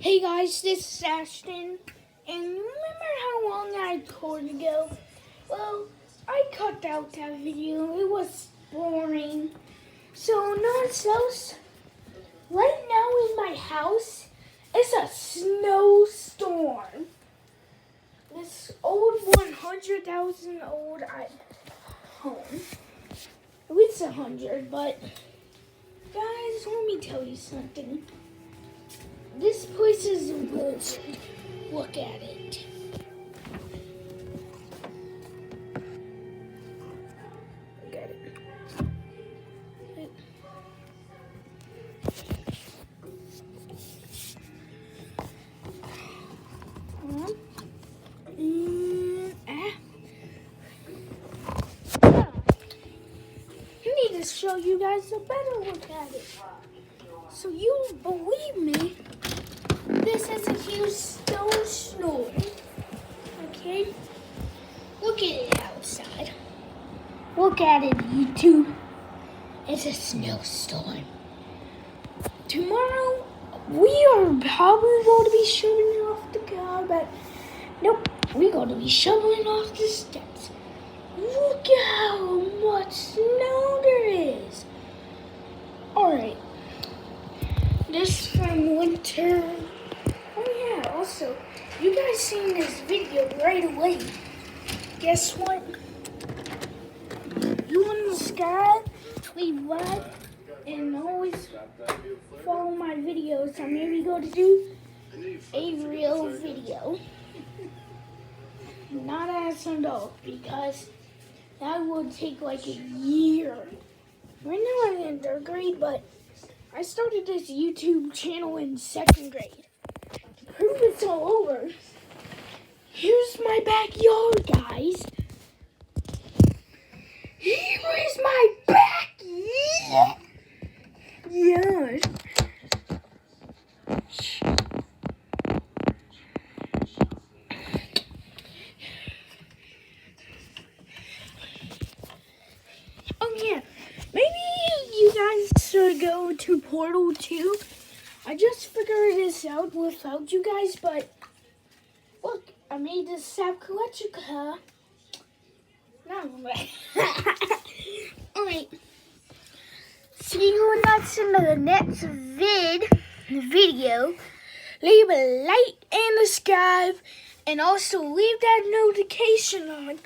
Hey guys, this is Ashton, and remember how long I recorded ago? Well, I cut out that video. It was boring. So now it's else. Right now in my house, it's a snowstorm. This old 100,000 old home. It's 100, but guys, let me tell you something. This place is a wizard. Look at it. Look at it. I need to show you guys a better look at it. So you believe me, this is a huge snowstorm. Okay? Look at it outside. Look at it, YouTube. It's a snowstorm. Tomorrow, we are probably going to be shoveling off the car, but nope, we're going to be shoveling off the steps. Look how much snow there is. Alright. This from winter. Oh yeah, also, you guys seen this video right away. Guess what? You want to subscribe, leave like, and always follow my videos. I'm maybe going to do a real video. Not as an adult, because that would take like a year. Right now I'm in third grade, but I started this YouTube channel in second grade. To prove it's all over, here's my backyard, guys. Here is my backyard. Oh yeah, maybe you guys should go to Portal 2. I just figured this out without you guys, but look, I made this South Electrica. No, alright. See you next in the next video. Leave a like and subscribe, and also leave that notification on.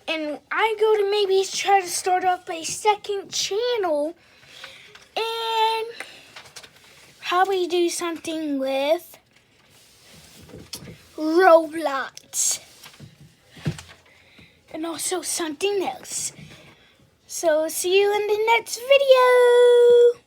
And I go to maybe try to start up a second channel and probably do something with Roblox and also something else. So see you in the next video.